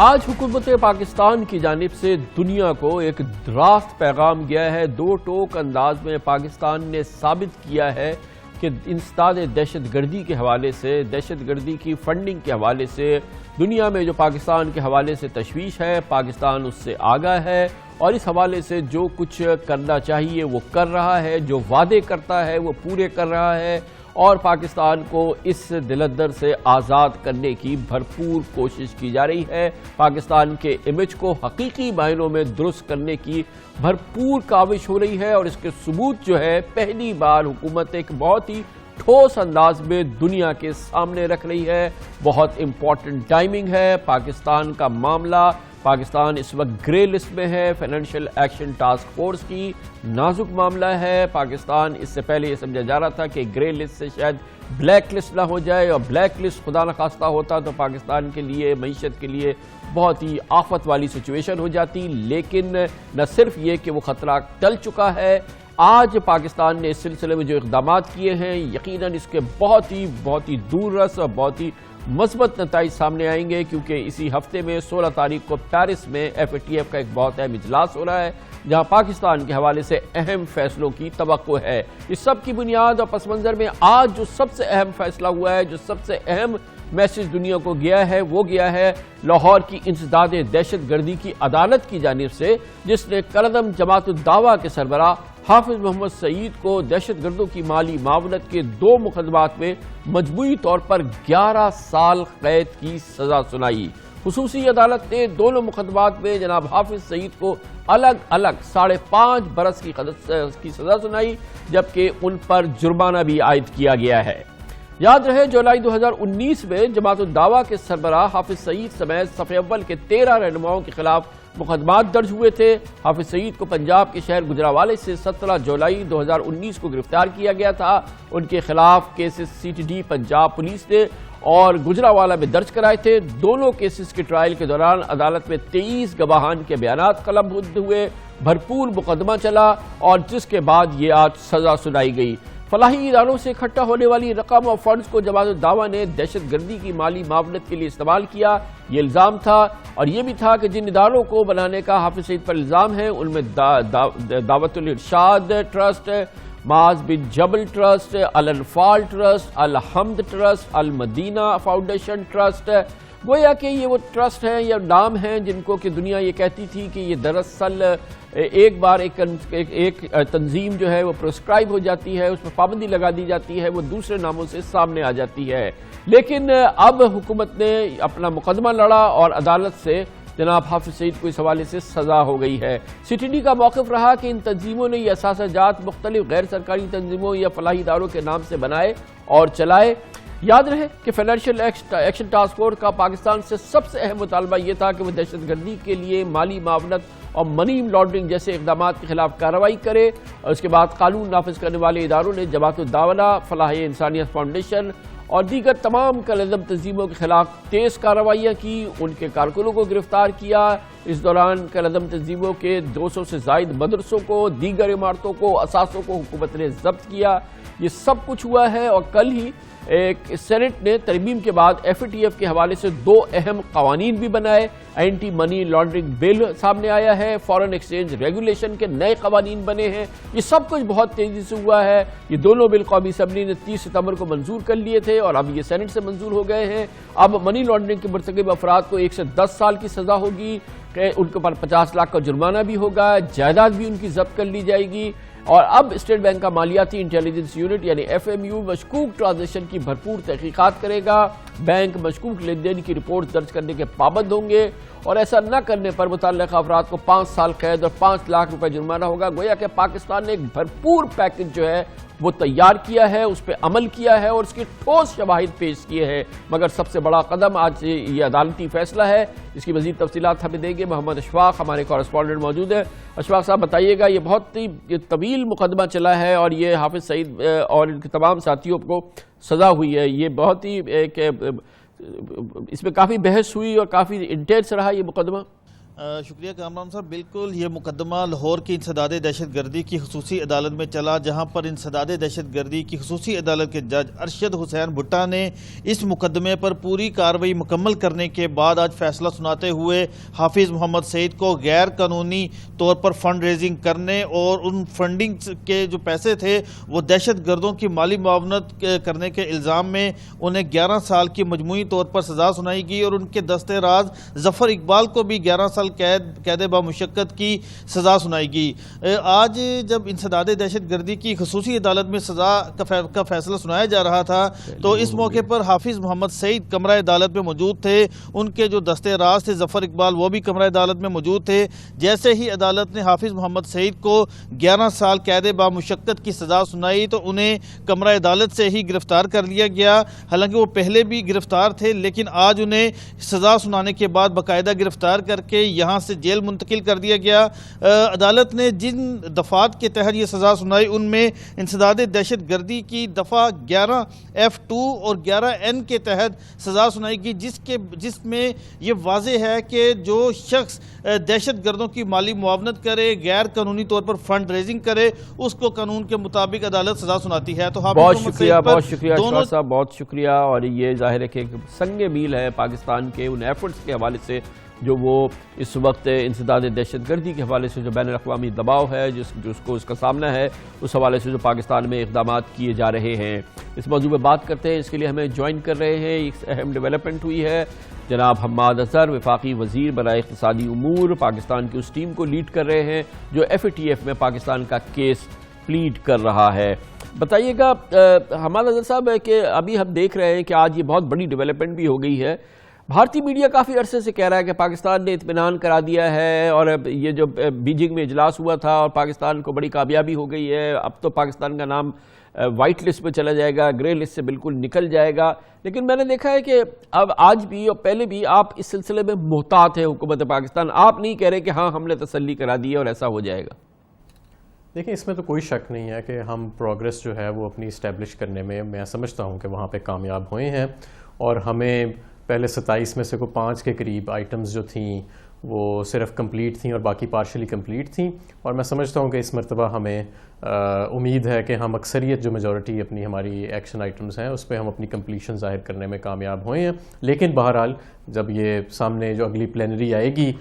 آج حکومت پاکستان کی جانب سے دنیا کو ایک راست پیغام گیا ہے۔ دو ٹوک انداز میں پاکستان نے ثابت کیا ہے کہ انسداد دہشت گردی کے حوالے سے، دہشت گردی کی فنڈنگ کے حوالے سے دنیا میں جو پاکستان کے حوالے سے تشویش ہے، پاکستان اس سے آگاہ ہے اور اس حوالے سے جو کچھ کرنا چاہیے وہ کر رہا ہے، جو وعدے کرتا ہے وہ پورے کر رہا ہے اور پاکستان کو اس دلدر سے آزاد کرنے کی بھرپور کوشش کی جا رہی ہے۔ پاکستان کے امیج کو حقیقی معنوں میں درست کرنے کی بھرپور کاوش ہو رہی ہے اور اس کے ثبوت جو ہے پہلی بار حکومت ایک بہت ہی ٹھوس انداز میں دنیا کے سامنے رکھ رہی ہے۔ بہت امپورٹنٹ ٹائمنگ ہے۔ پاکستان کا معاملہ، پاکستان اس وقت گرے لسٹ میں ہے فائنینشیل ایکشن ٹاسک فورس کی، نازک معاملہ ہے۔ پاکستان اس سے پہلے یہ سمجھا جا رہا تھا کہ گرے لسٹ سے شاید بلیک لسٹ نہ ہو جائے، اور بلیک لسٹ خدا نخواستہ ہوتا تو پاکستان کے لیے، معیشت کے لیے بہت ہی آفت والی سچویشن ہو جاتی۔ لیکن نہ صرف یہ کہ وہ خطرہ ٹل چکا ہے، آج پاکستان نے اس سلسلے میں جو اقدامات کیے ہیں یقیناً اس کے بہت ہی دور رس اور بہت ہی مثبت نتائج سامنے آئیں گے، کیونکہ اسی ہفتے میں 16 تاریخ کو پیرس میں FATF کا ایک بہت اہم اجلاس ہو رہا ہے جہاں پاکستان کے حوالے سے اہم فیصلوں کی توقع ہے۔ اس سب کی بنیاد اور پس منظر میں آج جو سب سے اہم فیصلہ ہوا ہے، جو سب سے اہم میسج دنیا کو گیا ہے، وہ گیا ہے لاہور کی انسداد دہشت گردی کی عدالت کی جانب سے، جس نے کالعدم جماعت الدعویٰ کے سربراہ حافظ محمد سعید کو دہشت گردوں کی مالی معاونت کے 2 مقدمات میں مجموعی طور پر 11 سال قید کی سزا سنائی۔ خصوصی عدالت نے دونوں مقدمات میں جناب حافظ سعید کو الگ الگ 5.5 برس کی سزا سنائی، جبکہ ان پر جرمانہ بھی عائد کیا گیا ہے۔ یاد رہے جولائی 2019 میں جماعت الدعویٰ کے سربراہ حافظ سعید سمیت صف اول کے 13 رہنماؤں کے خلاف مقدمات درج ہوئے تھے۔ حافظ سعید کو پنجاب کے شہر گجرانوالے سے 17 جولائی 2019 کو گرفتار کیا گیا تھا۔ ان کے خلاف کیسز CTD پنجاب پولیس نے اور گجرانوالہ میں درج کرائے تھے۔ دونوں کیسز کے ٹرائل کے دوران عدالت میں 23 گواہان کے بیانات قلم ہوئے، بھرپور مقدمہ چلا اور جس کے بعد یہ آج سزا سنائی گئی۔ فلاحی اداروں سے اکٹھا ہونے والی رقم اور فنڈز کو جماعت الدعویٰ نے دہشت گردی کی مالی معاونت کے لیے استعمال کیا، یہ الزام تھا، اور یہ بھی تھا کہ جن اداروں کو بنانے کا حافظ سعید پر الزام ہے ان میں دعوت الارشاد ٹرسٹ، معاذ بن جبل ٹرسٹ، الانفال ٹرسٹ، الحمد ٹرسٹ، المدینہ فاؤنڈیشن ٹرسٹ۔ گویا کہ یہ وہ ٹرسٹ ہیں یا نام ہیں جن کو کہ دنیا یہ کہتی تھی کہ یہ دراصل ایک بار ایک تنظیم جو ہے وہ پرسکرائب ہو جاتی ہے، اس میں پابندی لگا دی جاتی ہے، وہ دوسرے ناموں سے سامنے آ جاتی ہے۔ لیکن اب حکومت نے اپنا مقدمہ لڑا اور عدالت سے جناب حافظ سعید کو اس حوالے سے سزا ہو گئی ہے۔ CTD کا موقف رہا کہ ان تنظیموں نے یہ اثاثہ جات مختلف غیر سرکاری تنظیموں یا فلاحی اداروں کے نام سے بنائے اور چلائے۔ یاد رہے کہ فائنینشیل ایکشن ٹاسک فورس کا پاکستان سے سب سے اہم مطالبہ یہ تھا کہ وہ دہشت گردی کے لیے مالی معاونت اور منی لانڈرنگ جیسے اقدامات کے خلاف کارروائی کرے، اور اس کے بعد قانون نافذ کرنے والے اداروں نے جماعت الدعوہ، فلاح انسانیت فاؤنڈیشن اور دیگر تمام کالعدم تنظیموں کے خلاف تیز کارروائیاں کی، ان کے کارکنوں کو گرفتار کیا۔ اس دوران کالعدم تنظیموں کے 200 سے زائد مدرسوں کو، دیگر عمارتوں کو، اثاثوں کو حکومت نے ضبط کیا۔ یہ سب کچھ ہوا ہے، اور کل ہی ایک سینٹ نے ترمیم کے بعد FATF کے حوالے سے 2 اہم قوانین بھی بنائے۔ اینٹی منی لانڈرنگ بل سامنے آیا ہے، فارن ایکسچینج ریگولیشن کے نئے قوانین بنے ہیں۔ یہ سب کچھ بہت تیزی سے ہوا ہے۔ یہ دونوں بل قومی اسمبلی نے 30 ستمبر کو منظور کر لیے تھے اور اب یہ سینٹ سے منظور ہو گئے ہیں۔ اب منی لانڈرنگ کے مرتکب افراد کو 1 سے 10 سال کی سزا ہوگی، ان کے اوپر 50 لاکھ کا جرمانہ بھی ہوگا، جائیداد بھی ان کی ضبط کر لی جائے گی، اور اب اسٹیٹ بینک کا مالیاتی انٹیلیجنس یونٹ یعنی FMU مشکوک ٹرانزیکشن کی بھرپور تحقیقات کرے گا۔ بینک مشکوک لین دین کی رپورٹ درج کرنے کے پابند ہوں گے، اور ایسا نہ کرنے پر متعلقہ افراد کو 5 سال قید اور 5 لاکھ روپے جرمانہ ہوگا۔ گویا کہ پاکستان نے ایک بھرپور پیکج جو ہے وہ تیار کیا ہے، اس پہ عمل کیا ہے اور اس کی ٹھوس شواہد پیش کیے ہیں۔ مگر سب سے بڑا قدم آج یہ عدالتی فیصلہ ہے۔ اس کی مزید تفصیلات ہمیں دیں گے محمد اشفاق، ہمارے کورسپونڈنٹ موجود ہیں۔ اشفاق صاحب بتائیے گا، یہ بہت ہی طویل مقدمہ چلا ہے اور یہ حافظ سعید اور ان کے تمام ساتھیوں کو سزا ہوئی ہے، یہ بہت ہی اس میں کافی بحث ہوئی اور کافی انٹینس رہا یہ مقدمہ۔ شکریہ کامران صاحب. بالکل یہ مقدمہ لاہور کی انسداد دہشت گردی کی خصوصی عدالت میں چلا، جہاں پر انسداد دہشت گردی کی خصوصی عدالت کے جج ارشد حسین بھٹا نے اس مقدمے پر پوری کارروائی مکمل کرنے کے بعد آج فیصلہ سناتے ہوئے حافظ محمد سعید کو غیر قانونی طور پر فنڈ ریزنگ کرنے اور ان فنڈنگ کے جو پیسے تھے وہ دہشت گردوں کی مالی معاونت کرنے کے الزام میں انہیں 11 سال کی مجموعی طور پر سزا سنائی گئی، اور ان کے دست راز ظفر اقبال کو بھی 11 سال قید بامشقت کی سزا سنائی گئی. آج جب انسداد دہشت گردی کی خصوصی عدالت میں سزا کا فیصلہ سنایا جا رہا تھا تو اس موقع پر حافظ محمد سعید کمرہ عدالت میں موجود تھے. ان کے جو دست راز تھے ظفر اقبال وہ بھی کمرہ عدالت میں موجود تھے. جیسے ہی عدالت نے حافظ محمد سعید کو 11 سال قید بامشقت کی سزا سنائی تو انہیں کمرہ عدالت سے ہی گرفتار کر لیا گیا. حالانکہ وہ پہلے بھی گرفتار تھے، لیکن آج انہیں سزا سنانے کے بعد باقاعدہ گرفتار کر کے یہاں سے جیل منتقل کر دیا گیا. عدالت نے جن دفعات کے تحت یہ سزا سنائی ان میں انسداد دہشت گردی کی دفعہ 11F2 اور 11N کے تحت سزا سنائی گئی، جس میں یہ واضح ہے کہ جو شخص دہشت گردوں کی مالی معاونت کرے، غیر قانونی طور پر فنڈ ریزنگ کرے، اس کو قانون کے مطابق عدالت سزا سناتی ہے. تو بہت شکریہ اشفاق صاحب، بہت شکریہ. اور یہ ظاہر ہے کہ سنگ میل ہے پاکستان کے ان ایفرٹس کے حوالے سے جو وہ اس وقت انسداد دہشت گردی کے حوالے سے جو بین الاقوامی دباؤ ہے جس کو اس کا سامنا ہے، اس حوالے سے جو پاکستان میں اقدامات کیے جا رہے ہیں. اس موضوع پہ بات کرتے ہیں. اس کے لیے ہمیں جوائن کر رہے ہیں، ایک اہم ڈیولپمنٹ ہوئی ہے. جناب حماد اظہر وفاقی وزیر برائے اقتصادی امور پاکستان کی اس ٹیم کو لیڈ کر رہے ہیں جو FATF میں پاکستان کا کیس پلیڈ کر رہا ہے. بتائیے گا حماد اظہر صاحب کہ ابھی ہم دیکھ رہے ہیں کہ آج یہ بہت بڑی ڈیولپمنٹ بھی ہو گئی ہے. بھارتی میڈیا کافی عرصے سے کہہ رہا ہے کہ پاکستان نے اطمینان کرا دیا ہے، اور یہ جو بیجنگ میں اجلاس ہوا تھا اور پاکستان کو بڑی کامیابی ہو گئی ہے، اب تو پاکستان کا نام وائٹ لسٹ پہ چلا جائے گا، گرے لسٹ سے بالکل نکل جائے گا. لیکن میں نے دیکھا ہے کہ اب آج بھی اور پہلے بھی آپ اس سلسلے میں محتاط ہیں حکومت پاکستان. آپ نہیں کہہ رہے کہ ہاں ہم نے تسلی کرا دی ہے اور ایسا ہو جائے گا. دیکھیں اس میں تو کوئی شک نہیں ہے کہ ہم پروگریس جو ہے وہ اپنی اسٹیبلش کرنے میں سمجھتا ہوں کہ وہاں پہ کامیاب ہوئے ہیں، اور ہمیں پہلے 27 میں سے کو 5 کے قریب آئٹمز جو تھیں وہ صرف کمپلیٹ تھیں اور باقی پارشلی کمپلیٹ تھیں. اور میں سمجھتا ہوں کہ اس مرتبہ ہمیں امید ہے کہ ہم اکثریت جو میجورٹی اپنی ہماری ایکشن آئٹمز ہیں اس پہ ہم اپنی کمپلیشن ظاہر کرنے میں کامیاب ہوئے ہیں. لیکن بہرحال جب یہ سامنے جو اگلی پلینری آئے گی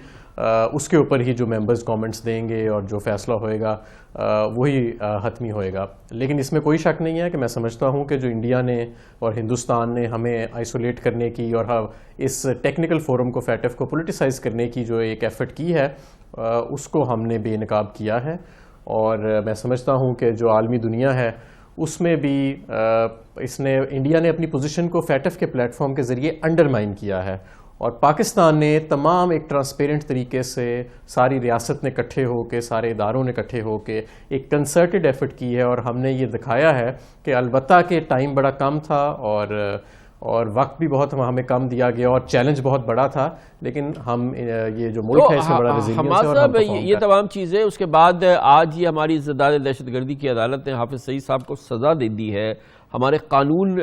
اس کے اوپر ہی جو ممبرز کامنٹس دیں گے اور جو فیصلہ ہوئے گا وہی حتمی ہوئے گا. لیکن اس میں کوئی شک نہیں ہے کہ میں سمجھتا ہوں کہ جو انڈیا نے اور ہندوستان نے ہمیں آئسولیٹ کرنے کی اور اس ٹیکنیکل فورم کو FATF کو پولیٹیسائز کرنے کی جو ایک ایفرٹ کی ہے اس کو ہم نے بے نقاب کیا ہے. اور میں سمجھتا ہوں کہ جو عالمی دنیا ہے اس میں بھی انڈیا نے اپنی پوزیشن کو FATF کے پلیٹ فارم کے ذریعے انڈرمائن کیا ہے، اور پاکستان نے تمام ایک ٹرانسپیرنٹ طریقے سے ساری ریاست نے اکٹھے ہو کے، سارے اداروں نے اکٹھے ہو کے ایک کنسرٹڈ ایفرٹ کی ہے. اور ہم نے یہ دکھایا ہے کہ البتہ کہ ٹائم بڑا کم تھا اور وقت بھی بہت ہمیں کم دیا گیا اور چیلنج بہت بڑا تھا، لیکن ہم یہ جو ملک ہے اس میں بڑا ریزیلینس ہے اور ہم پرفارم یہ تمام چیزیں. اس کے بعد آج ہی ہماری انسداد دہشت گردی کی عدالت نے حافظ سعید صاحب کو سزا دے دی ہے. ہمارے قانون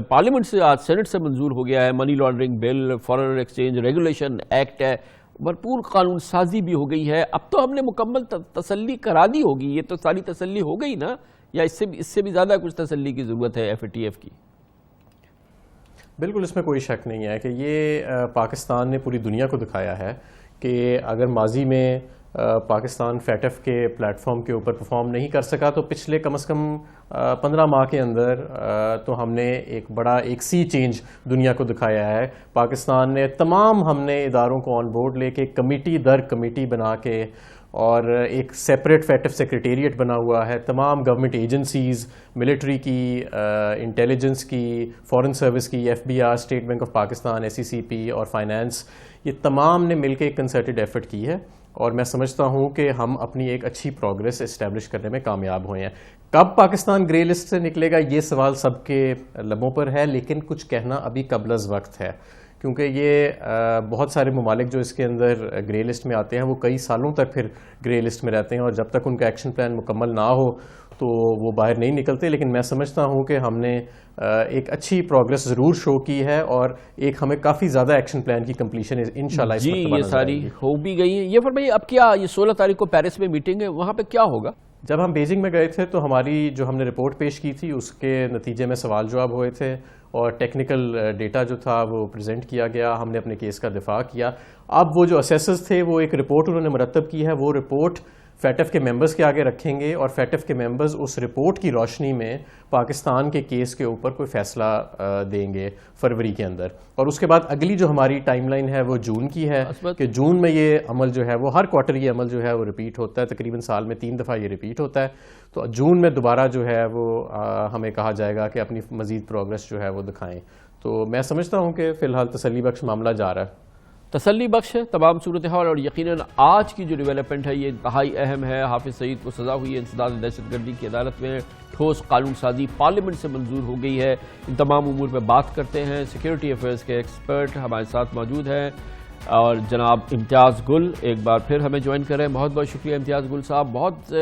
پارلیمنٹ سے آج سینٹ سے منظور ہو گیا ہے. منی لانڈرنگ بل، فارن ایکسچینج ریگولیشن ایکٹ ہے، بھرپور قانون سازی بھی ہو گئی ہے. اب تو ہم نے مکمل تسلی کرا دی ہوگی. یہ تو ساری تسلی ہو گئی نا، یا اس سے بھی زیادہ کچھ تسلی کی ضرورت ہے FATF کی؟ بالکل اس میں کوئی شک نہیں ہے کہ یہ پاکستان نے پوری دنیا کو دکھایا ہے کہ اگر ماضی میں پاکستان FATF کے پلیٹ فارم کے اوپر پرفارم نہیں کر سکا تو پچھلے کم از کم 15 ماہ کے اندر تو ہم نے ایک سی چینج دنیا کو دکھایا ہے. پاکستان نے ہم نے اداروں کو آن بورڈ لے کے کمیٹی در کمیٹی بنا کے اور ایک سیپریٹ FATF سیکریٹریٹ بنا ہوا ہے. تمام گورنمنٹ ایجنسیز، ملٹری کی، انٹیلیجنس کی، فورن سروس کی، FBI، state bank of Pakistan, SECP اور فائنانس، یہ تمام نے مل کے ایک کنسرٹڈ ایفرٹ کی ہے. اور میں سمجھتا ہوں کہ ہم اپنی ایک اچھی پروگریس اسٹیبلش کرنے میں کامیاب ہوئے ہیں. کب پاکستان گرے لسٹ سے نکلے گا یہ سوال سب کے لبوں پر ہے، لیکن کچھ کہنا ابھی قبل از وقت ہے، کیونکہ یہ بہت سارے ممالک جو اس کے اندر گرے لسٹ میں آتے ہیں وہ کئی سالوں تک پھر گرے لسٹ میں رہتے ہیں، اور جب تک ان کا ایکشن پلان مکمل نہ ہو تو وہ باہر نہیں نکلتے. لیکن میں سمجھتا ہوں کہ ہم نے ایک اچھی پروگرس ضرور شو کی ہے، اور ایک ہمیں کافی زیادہ ایکشن پلان کی کمپلیشن انشاءاللہ اس مرتبہ یہ ساری ہو بھی گئی ہیں. یہ فرمائیے اب کیا یہ 16 تاریخ کو پیرس میں میٹنگ ہے، وہاں پہ کیا ہوگا؟ جب ہم بیجنگ میں گئے تھے تو ہماری جو ہم نے رپورٹ پیش کی تھی اس کے نتیجے میں سوال جواب ہوئے تھے، اور ٹیکنیکل ڈیٹا جو تھا وہ پریزنٹ کیا گیا، ہم نے اپنے کیس کا دفاع کیا. اب وہ جو اسیسرز تھے وہ ایک رپورٹ انہوں نے مرتب کی ہے، وہ رپورٹ فیٹف کے ممبرز کے آگے رکھیں گے، اور فیٹف کے ممبرز اس رپورٹ کی روشنی میں پاکستان کے کیس کے اوپر کوئی فیصلہ دیں گے فروری کے اندر. اور اس کے بعد اگلی جو ہماری ٹائم لائن ہے وہ جون کی ہے، کہ جون میں یہ عمل جو ہے وہ ہر کوارٹر یہ عمل جو ہے وہ ریپیٹ ہوتا ہے، تقریباً سال میں 3 دفعہ یہ ریپیٹ ہوتا ہے. تو جون میں دوبارہ جو ہے وہ ہمیں کہا جائے گا کہ اپنی مزید پروگرس جو ہے وہ دکھائیں. تو میں سمجھتا ہوں کہ فی الحال تسلی بخش معاملہ جا رہا ہے، تسلی بخش ہے تمام صورتحال. اور یقیناً آج کی جو ڈیولپمنٹ ہے یہ انتہائی اہم ہے. حافظ سعید کو سزا ہوئی ہے انسداد دہشت گردی کی عدالت میں، ٹھوس قانون سازی پارلیمنٹ سے منظور ہو گئی ہے. ان تمام امور پہ بات کرتے ہیں. سیکیورٹی افیئرز کے ایکسپرٹ ہمارے ساتھ موجود ہیں، اور جناب امتیاز گل ایک بار پھر ہمیں جوائن کر رہے ہیں. بہت بہت شکریہ امتیاز گل صاحب. بہت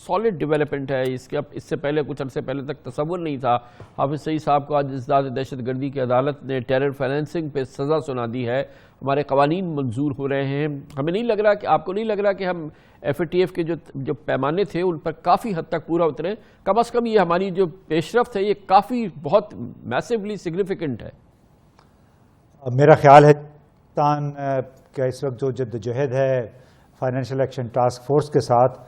سالڈ ڈیولپمنٹ ہے اس سے پہلے کچھ عرصے پہلے تک تصور نہیں تھا. حافظ سعید صاحب کو آج انسداد دہشت گردی کی عدالت نے ٹیرر فائنینسنگ پہ سزا سنا دی ہے. ہمارے قوانین منظور ہو رہے ہیں. ہمیں نہیں لگ رہا کہ آپ کو نہیں لگ رہا کہ ہم ایف اے ٹی ایف کے جو پیمانے تھے ان پر کافی حد تک پورا اترے؟ کم از کم یہ ہماری جو پیش رفت ہے یہ کافی بہت میسیولی سگنیفیکنٹ ہے. میرا خیال ہے پاکستان کا اس وقت جو جدوجہد ہے فائنینشیل ایکشن ٹاسک فورس کے ساتھ،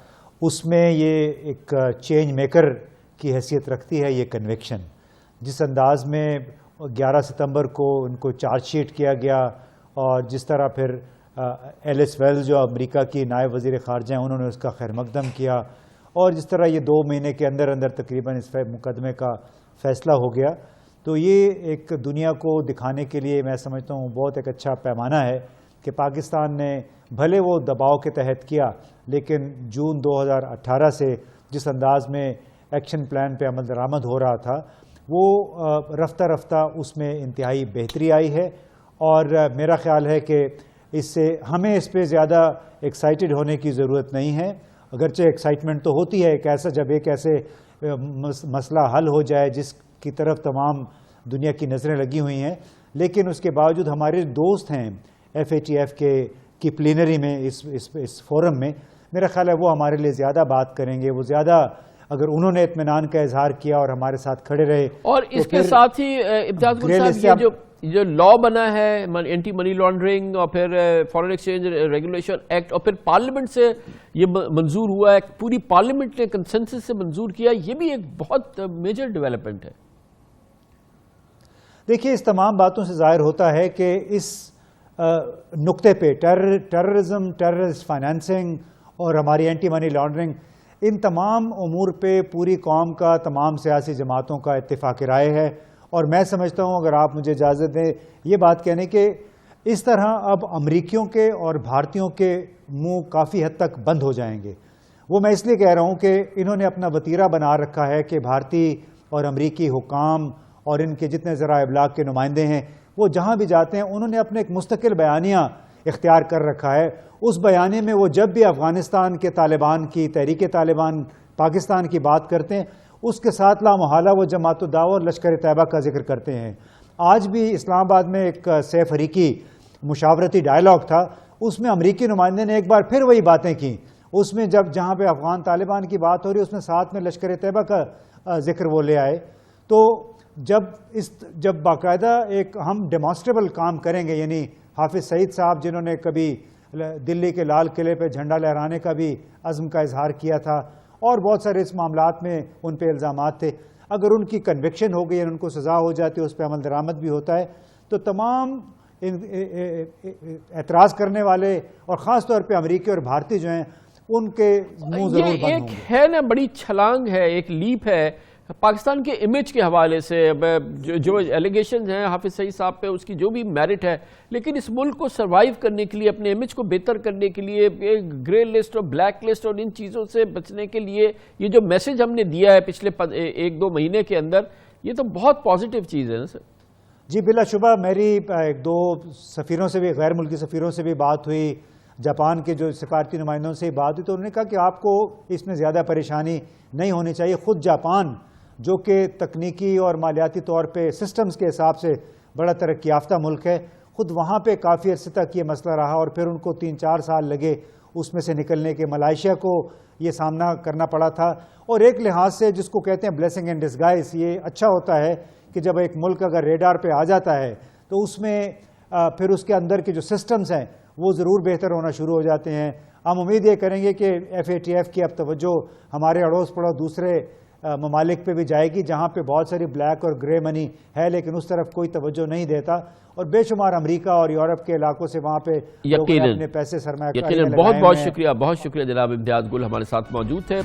اس میں یہ ایک چینج میکر کی حیثیت رکھتی ہے. یہ کنوکشن جس انداز میں 11 ستمبر کو ان کو چارج شیٹ کیا گیا، اور جس طرح پھر ایلس ویلز جو امریکہ کی نائب وزیر خارجہ ہیں انہوں نے اس کا خیر مقدم کیا، اور جس طرح یہ 2 مہینے کے اندر اندر تقریباً اس مقدمے کا فیصلہ ہو گیا، تو یہ ایک دنیا کو دکھانے کے لیے میں سمجھتا ہوں بہت ایک اچھا پیمانہ ہے کہ پاکستان نے بھلے وہ دباؤ کے تحت کیا، لیکن جون 2018 سے جس انداز میں ایکشن پلان پہ عمل درآمد ہو رہا تھا وہ رفتہ رفتہ اس میں انتہائی بہتری آئی ہے. اور میرا خیال ہے کہ اس سے ہمیں اس پہ زیادہ ایکسائٹڈ ہونے کی ضرورت نہیں ہے. اگرچہ ایکسائٹمنٹ تو ہوتی ہے جب ایک ایسے مسئلہ حل ہو جائے جس کی طرف تمام دنیا کی نظریں لگی ہوئی ہیں، لیکن اس کے باوجود ہمارے دوست ہیں ایف اے ٹی ایف کی پلینری میں اس فورم میں، میرا خیال ہے وہ ہمارے لیے زیادہ بات کریں گے. وہ زیادہ اگر انہوں نے اطمینان کا اظہار کیا اور ہمارے ساتھ کھڑے رہے. اور اس کے ساتھ ہی امتیاز گل صاحب یہ جو لا بنا ہے اینٹی منی لانڈرنگ اور پھر فارن ایکسچینج ریگولیشن ایکٹ، اور پھر پارلیمنٹ سے یہ منظور ہوا ہے، پوری پارلیمنٹ نے کنسنسس سے منظور کیا، یہ بھی ایک بہت میجر ڈیولپمنٹ ہے. دیکھیے اس تمام باتوں سے ظاہر ہوتا ہے کہ اس نقطے پہ ٹیررزم، ٹیررسٹ فائنینسنگ اور ہماری اینٹی منی لانڈرنگ، ان تمام امور پہ پوری قوم کا، تمام سیاسی جماعتوں کا اتفاق رائے ہے. اور میں سمجھتا ہوں اگر آپ مجھے اجازت دیں یہ بات کہنے کہ اس طرح اب امریکیوں کے اور بھارتیوں کے منہ کافی حد تک بند ہو جائیں گے. وہ میں اس لیے کہہ رہا ہوں کہ انہوں نے اپنا وتیرہ بنا رکھا ہے کہ بھارتی اور امریکی حکام اور ان کے جتنے ذرائع ابلاغ کے نمائندے ہیں وہ جہاں بھی جاتے ہیں انہوں نے اپنے ایک مستقل بیانیہ اختیار کر رکھا ہے. اس بیانیے میں وہ جب بھی افغانستان کے طالبان کی، تحریک طالبان پاکستان کی بات کرتے ہیں اس کے ساتھ لامحالہ وہ جماعت الدعوہ اور لشکر طیبہ کا ذکر کرتے ہیں. آج بھی اسلام آباد میں ایک سیف فریقی مشاورتی ڈائلاگ تھا، اس میں امریکی نمائندے نے ایک بار پھر وہی باتیں کی. اس میں جہاں پہ افغان طالبان کی بات ہو رہی ہے اس میں ساتھ میں لشکر طیبہ کا ذکر وہ لے آئے. تو جب باقاعدہ ایک ہم ڈیمانسٹریبل کام کریں گے، یعنی حافظ سعید صاحب جنہوں نے کبھی دلی کے لال قلعے پہ جھنڈا لہرانے کا بھی عزم کا اظہار کیا تھا اور بہت سارے اس معاملات میں ان پہ الزامات تھے، اگر ان کی کنوکشن ہو گئی، ان کو سزا ہو جاتی ہے، اس پہ عمل درآمد بھی ہوتا ہے، تو تمام اعتراض کرنے والے اور خاص طور پہ امریکی اور بھارتی جو ہیں ان کے منہ ضرور بند ہوں گے. ایک ہے نا بڑی چھلانگ ہے، ایک لیپ ہے پاکستان کے امیج کے حوالے سے. جو ایلیگیشنز ہیں حافظ سعید صاحب پہ اس کی جو بھی میرٹ ہے، لیکن اس ملک کو سروائیو کرنے کے لیے، اپنے امیج کو بہتر کرنے کے لیے، گرے لسٹ اور بلیک لسٹ اور ان چیزوں سے بچنے کے لیے یہ جو میسج ہم نے دیا ہے پچھلے 1-2 مہینے کے اندر، یہ تو بہت پازیٹیو چیز ہے نا سر. جی بلا شبہ میری ایک دو سفیروں سے بھی، غیر ملکی سفیروں سے بھی بات ہوئی، جاپان کے جو سفارتی نمائندوں سے بات ہوئی، تو انہوں نے کہا کہ آپ کو اس میں زیادہ پریشانی نہیں ہونی چاہیے. خود جاپان جو کہ تکنیکی اور مالیاتی طور پہ سسٹمز کے حساب سے بڑا ترقی یافتہ ملک ہے، خود وہاں پہ کافی عرصے تک یہ مسئلہ رہا اور پھر ان کو 3-4 سال لگے اس میں سے نکلنے کے. ملائیشیا کو یہ سامنا کرنا پڑا تھا. اور ایک لحاظ سے جس کو کہتے ہیں بلیسنگ ان ڈسگائز، یہ اچھا ہوتا ہے کہ جب ایک ملک اگر ریڈار پہ آ جاتا ہے تو اس میں پھر اس کے اندر کے جو سسٹمز ہیں وہ ضرور بہتر ہونا شروع ہو جاتے ہیں. ہم امید یہ کریں گے کہ FATF کی اب توجہ ہمارے اڑوس پڑوس دوسرے ممالک پہ بھی جائے گی جہاں پہ بہت ساری بلیک اور گرے منی ہے لیکن اس طرف کوئی توجہ نہیں دیتا، اور بے شمار امریکہ اور یورپ کے علاقوں سے وہاں پہ لوگوں نے اپنے پیسے سرمایہ کاری میں لگائے بہت ہوئے بہت ہیں. شکریہ، بہت شکریہ جناب امتیاز گل ہمارے ساتھ موجود تھے.